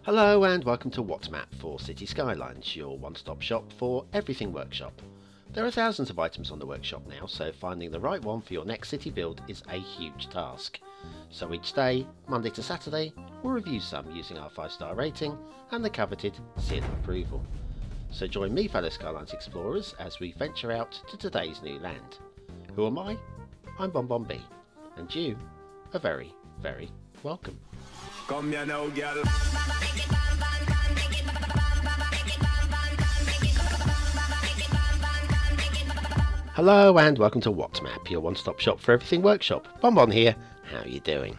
Hello and welcome to What's Map for Cities Skylines, your one-stop shop for everything workshop. There are thousands of items on the workshop now, so finding the right one for your next city build is a huge task. So each day, Monday to Saturday, we'll review some using our 5-star rating and the coveted seal of approval. So join me, fellow Skylines explorers, as we venture out to today's new land. Who am I? I'm BonBonB, and you are very, very welcome. Come here now, girl. Hello and welcome to What's Map, your one-stop shop for everything workshop. BonBon here, how are you doing?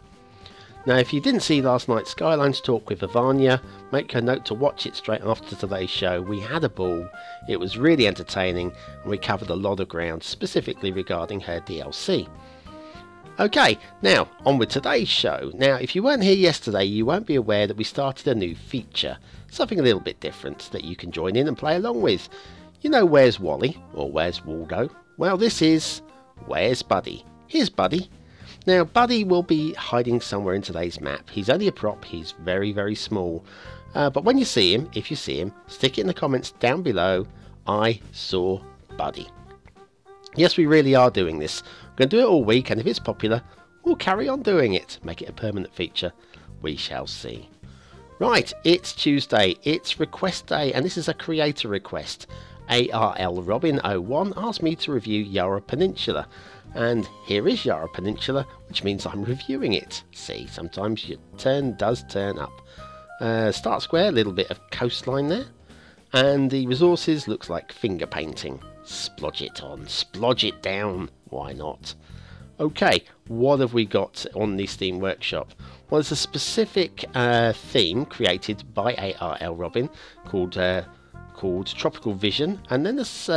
Now if you didn't see last night's Skylines talk with Ivania, make a note to watch it straight after today's show. We had a ball, it was really entertaining, and we covered a lot of ground specifically regarding her DLC. Okay, now on with today's show. Now if you weren't here yesterday, you won't be aware that we started a new feature, something a little bit different that you can join in and play along with. You know, where's Wally, or where's Waldo? Well, this is Where's Buddy? Here's Buddy. Now Buddy will be hiding somewhere in today's map. He's only a prop, he's very, very small. But when you see him, if you see him, stick it in the comments down below, I saw Buddy. Yes, we really are doing this. We're going to do it all week, and if it's popular, we'll carry on doing it. Make it a permanent feature. We shall see. Right, it's Tuesday. It's request day, and this is a creator request. ARL Robin 01 asked me to review Yara Peninsula. And here is Yara Peninsula, which means I'm reviewing it. See, sometimes your turn does turn up. Start square, a little bit of coastline there. And the resources looks like finger painting. Splodge it on, splodge it down, why not? Okay, what have we got on the Steam Workshop? Well, there's a specific theme created by ARL Robin called Tropical Vision, and then there's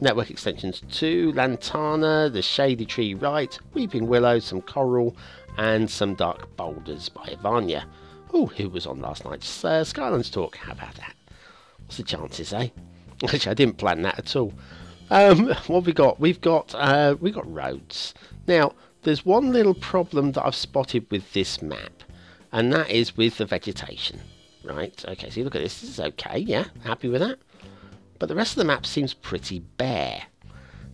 network extensions to Lantana, the Shady Tree Right, Weeping Willow, some Coral, and some Dark Boulders by Ivania. Oh, who was on last night's Skylines talk? How about that? What's the chances, eh? Actually, I didn't plan that at all. What have we got? We've got roads. Now, there's one little problem that I've spotted with this map, and that is with the vegetation. Right, okay, so you look at this, this is okay, yeah, happy with that. But the rest of the map seems pretty bare.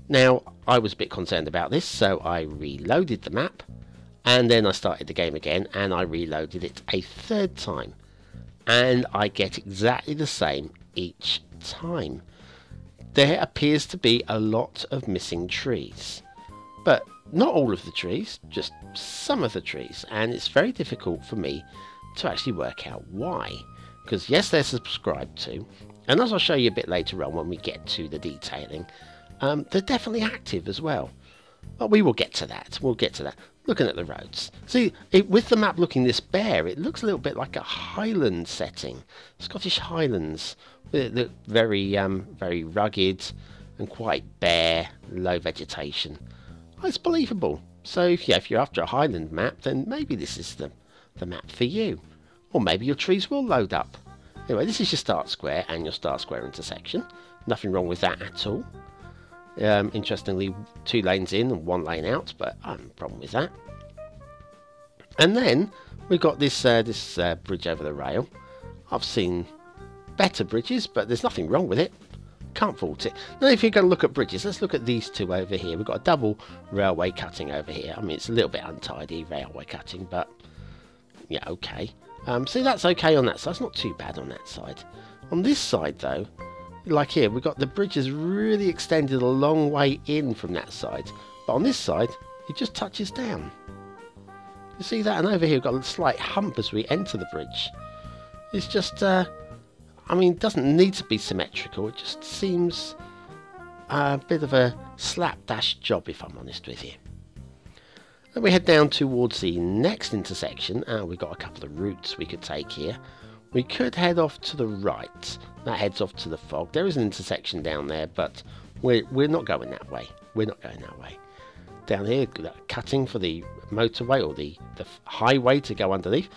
Now, I was a bit concerned about this, so I reloaded the map, and then I started the game again, and I reloaded it a third time. And I get exactly the same each time. There appears to be a lot of missing trees. But not all of the trees, just some of the trees. And it's very difficult for me to actually work out why. Because yes, they're subscribed to, and as I'll show you a bit later on when we get to the detailing, they're definitely active as well. But we will get to that, we'll get to that. Looking at the roads. See, with the map looking this bare, it looks a little bit like a Highland setting. Scottish Highlands. It look very, very rugged and quite bare, low vegetation. It's believable. So yeah, if you're after a Highland map, then maybe this is the map for you. Or maybe your trees will load up. Anyway, this is your start square and your start square intersection. Nothing wrong with that at all. Interestingly, 2 lanes in and 1 lane out, but I have no problem with that. And then we've got this bridge over the rail. I've seen better bridges, but there's nothing wrong with it. Can't fault it. Now, if you're going to look at bridges, let's look at these 2 over here. We've got a double railway cutting over here. I mean, it's a little bit untidy railway cutting, but yeah, okay. See, that's okay on that side. It's not too bad on that side. On this side, though, like here, we've got the bridge is really extended a long way in from that side. But on this side, it just touches down. You see that? And over here, we've got a slight hump as we enter the bridge. It's just, I mean, it doesn't need to be symmetrical. It just seems a bit of a slapdash job, if I'm honest with you. Then we head down towards the next intersection. We've got a couple of routes we could take here. We could head off to the right. That heads off to the fog. There is an intersection down there, but we're not going that way. We're not going that way. Down here, cutting for the motorway or the highway to go underneath.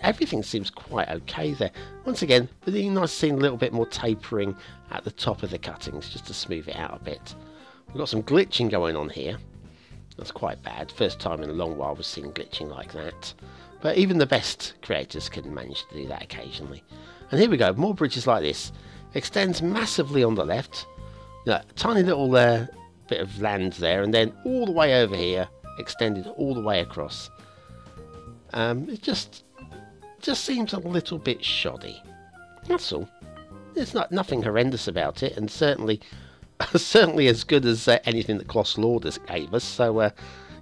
Everything seems quite okay there. Once again, really nice seeing a little bit more tapering at the top of the cuttings just to smooth it out a bit. We've got some glitching going on here. That's quite bad. First time in a long while we've seen glitching like that. But even the best creators can manage to do that occasionally. And here we go, more bridges like this. Extends massively on the left. Tiny little bit of land there, and then all the way over here, extended all the way across. It just seems a little bit shoddy. That's all. There's nothing horrendous about it, and certainly as good as anything that Colossal Order gave us. So,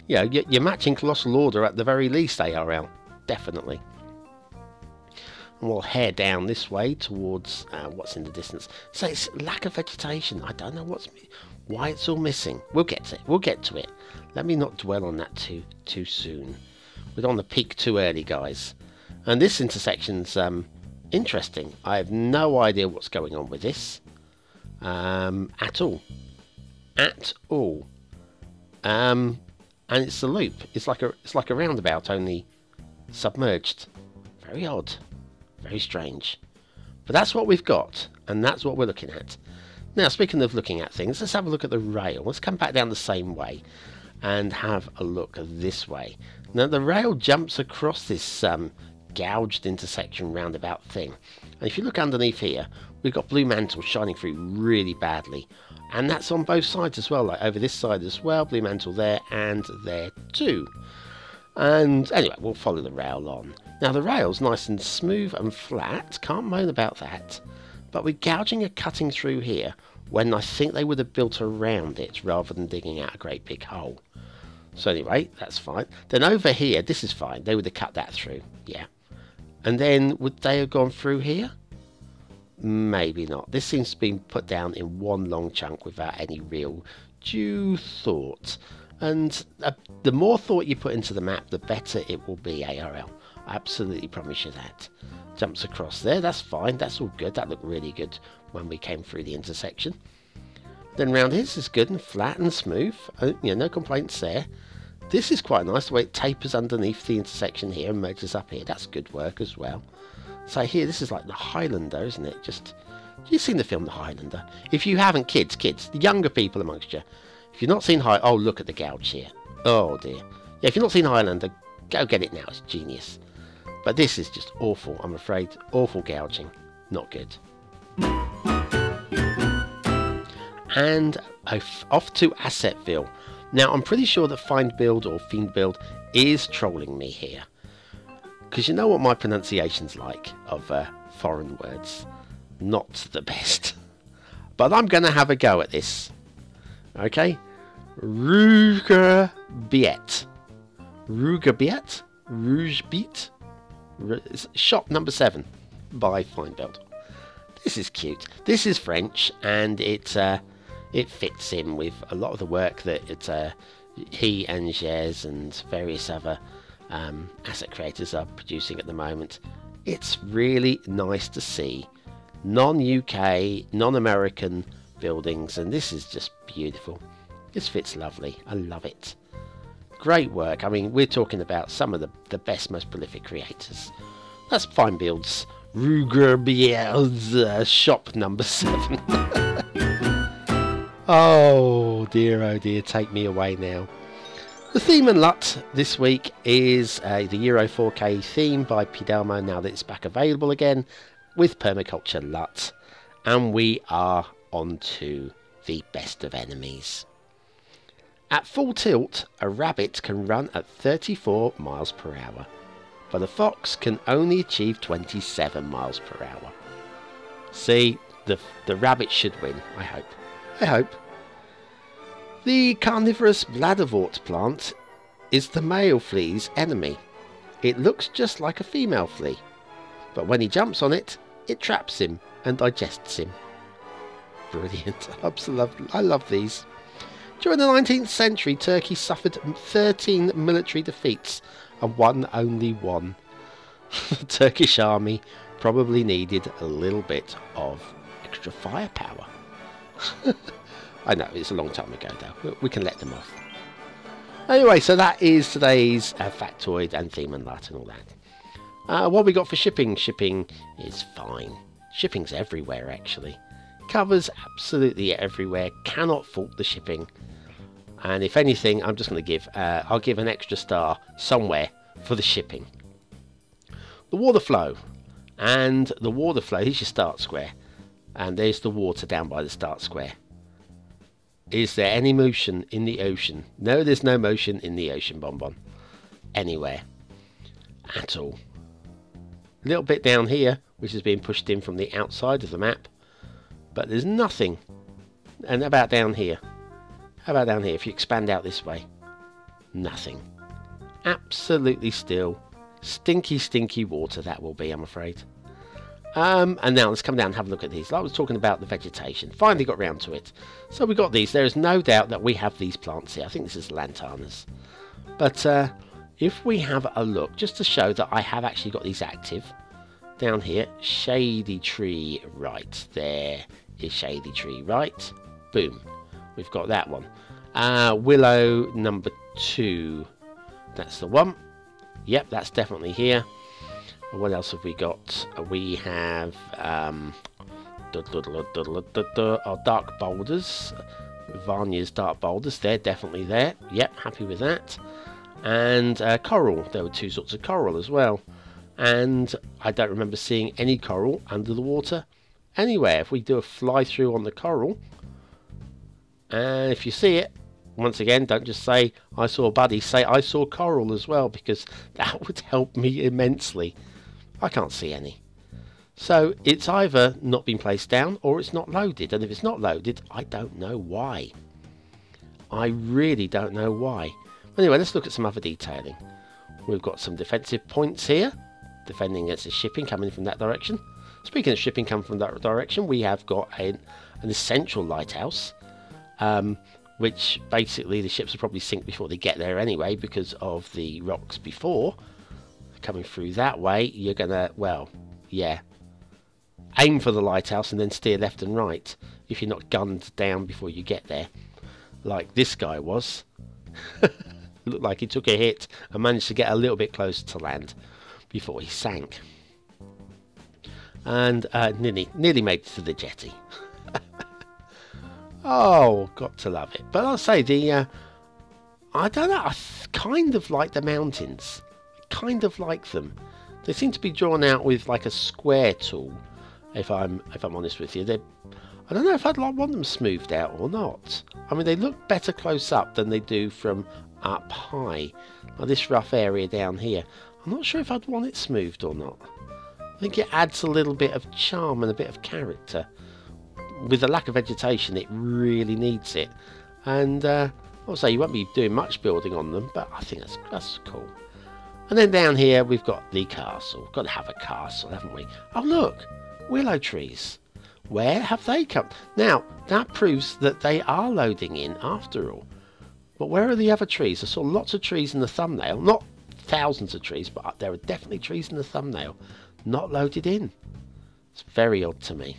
you're matching Colossal Order at the very least, ARL. Definitely. And we'll head down this way towards what's in the distance. So it's lack of vegetation. I don't know why it's all missing. We'll get to it. We'll get to it. Let me not dwell on that too soon. We're on the peak too early, guys. And this intersection's interesting. I have no idea what's going on with this at all. At all. And it's a loop. It's like a roundabout, only submerged. Very odd. Very strange. But that's what we've got, and that's what we're looking at. Now, speaking of looking at things, let's have a look at the rail. Let's come back down the same way and have a look this way. Now, the rail jumps across this gouged intersection roundabout thing. And if you look underneath here, we've got blue mantle shining through really badly. And that's on both sides as well, like over this side as well, blue mantle there and there too. And anyway, we'll follow the rail on. Now the rail's nice and smooth and flat, can't moan about that. But we're gouging and cutting through here when I think they would have built around it rather than digging out a great big hole. So anyway, that's fine. Then over here, this is fine. They would have cut that through, yeah. And then would they have gone through here? Maybe not. This seems to be put down in one long chunk without any real due thought. And the more thought you put into the map, the better it will be, ARL. I absolutely promise you that. Jumps across there, that's fine, that's all good. That looked really good when we came through the intersection. Then round here, this is good and flat and smooth. No complaints there. This is quite nice, the way it tapers underneath the intersection here and merges up here. That's good work as well. So here, this is like the Highlander, isn't it? You've seen the film The Highlander. If you haven't, kids, the younger people amongst you, if you've not seen oh, look at the gouge here. Oh dear. Yeah, if you've not seen Highlander, go get it now. It's genius. But this is just awful, I'm afraid. Awful gouging. Not good. And off to Assetville. Now, I'm pretty sure that Find Build or Fiend Build is trolling me here. Because you know what my pronunciation's like of foreign words. Not the best. But I'm going to have a go at this. Okay? Rugerbiet. Rugerbiet? Rougebeat? Shop number 7 by Find Build. This is cute. This is French, and it fits in with a lot of the work that he and Jez and various other asset creators are producing at the moment. It's really nice to see non-UK, non-American buildings, and this is just beautiful. This fits lovely. I love it. Great work. I mean, we're talking about some of the best, most prolific creators. That's Find Build's Rugerbiel's shop number 7. Oh dear, take me away now. The theme and LUT this week is the Euro 4K theme by Pidelmo, now that it's back available again with Permaculture LUT. And we are on to the best of enemies. At full tilt, a rabbit can run at 34 miles per hour, but a fox can only achieve 27 miles per hour. See, the rabbit should win, I hope. I hope. The carnivorous bladderwort plant is the male flea's enemy. It looks just like a female flea, but when he jumps on it, it traps him and digests him. Brilliant. I love these. During the 19th century, Turkey suffered 13 military defeats and won only one. The Turkish army probably needed a little bit of extra firepower. I know, it's a long time ago though. We can let them off. Anyway, so that is today's factoid and theme and LUT and all that. What we got for shipping? Shipping is fine. Shipping's everywhere, actually. Covers absolutely everywhere. Cannot fault the shipping. And if anything, I'm just going to give... I'll give an extra star somewhere for the shipping. the water flow. And the water flow, here's your start square. And there's the water down by the start square. Is there any motion in the ocean? No, there's no motion in the ocean, BonBon. Anywhere. At all. A little bit down here, which is being pushed in from the outside of the map. But there's nothing. And about down here. How about down here, if you expand out this way? Nothing. Absolutely still. Stinky, stinky water that will be, I'm afraid. And now let's come down and have a look at these. I was talking about the vegetation. Finally got round to it. So we got these. There is no doubt that we have these plants here. I think this is lantanas. But if we have a look, just to show that I have actually got these active. Down here, shady tree right. There is shady tree right. Boom. We've got that one. Willow number 2. That's the one. Yep, that's definitely here. What else have we got? We have our dark boulders. Vanya's dark boulders. They're definitely there. Yep, happy with that. And coral. There were 2 sorts of coral as well. And I don't remember seeing any coral under the water anywhere. If we do a fly through on the coral, and if you see it, once again, don't just say I saw a buddy, say I saw coral as well, because that would help me immensely. I can't see any. So it's either not been placed down or it's not loaded. And if it's not loaded, I don't know why. I really don't know why. Anyway, let's look at some other detailing. We've got some defensive points here. Defending against the shipping coming from that direction. Speaking of shipping coming from that direction, we have got an essential lighthouse. Which basically the ships will probably sink before they get there anyway because of the rocks before. Coming through that way, you're gonna, well, yeah, aim for the lighthouse and then steer left and right if you're not gunned down before you get there, like this guy was. Looked like he took a hit and managed to get a little bit closer to land before he sank, and nearly made it to the jetty. Oh, got to love it. But I'll say I don't know, I kind of like the mountains. Kind of like them. They seem to be drawn out with like a square tool. If I'm honest with you, I don't know if I'd want them smoothed out or not. I mean, they look better close up than they do from up high. Like this rough area down here. I'm not sure if I'd want it smoothed or not. I think it adds a little bit of charm and a bit of character. With the lack of vegetation, it really needs it. And I'll say you won't be doing much building on them, but I think that's cool. And then down here we've got the castle. We've got to have a castle, haven't we? Oh look, willow trees. Where have they come? Now that proves that they are loading in after all. But where are the other trees? I saw lots of trees in the thumbnail. Not thousands of trees, but there are definitely trees in the thumbnail. Not loaded in. It's very odd to me.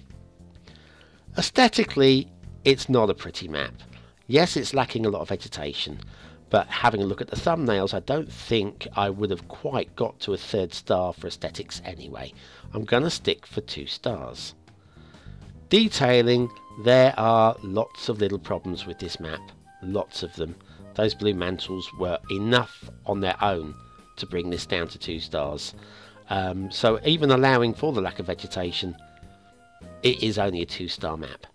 Aesthetically, it's not a pretty map. Yes, it's lacking a lot of vegetation. But having a look at the thumbnails, I don't think I would have quite got to a 3rd star for aesthetics anyway. I'm going to stick for 2 stars. Detailing, there are lots of little problems with this map. Lots of them. Those blue mantles were enough on their own to bring this down to 2 stars. So even allowing for the lack of vegetation, it is only a 2-star map.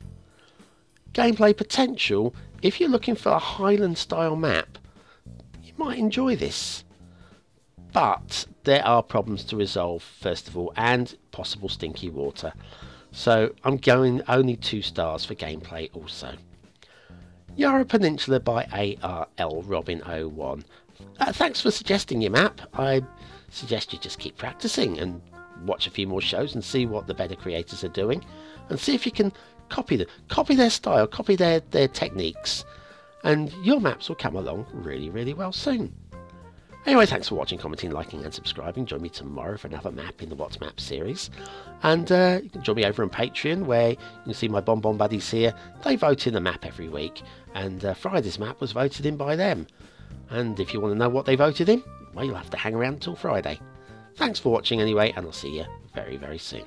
Gameplay potential, if you're looking for a Highland style map, you might enjoy this. But there are problems to resolve first of all, and possible stinky water. So I'm going only 2 stars for gameplay also. Yara Peninsula by ARL Robin 01. Thanks for suggesting your map. I suggest you just keep practicing and watch a few more shows and see what the better creators are doing, and see if you can copy their style, copy their techniques, and your maps will come along really well soon. Anyway, thanks for watching, commenting, liking and subscribing. Join me tomorrow for another map in the What's Map series, and you can join me over on Patreon, where you can see my BonBon buddies here. They vote in a map every week, and Friday's map was voted in by them. And if you want to know what they voted in, well, you'll have to hang around until Friday. Thanks for watching anyway, and I'll see you very soon.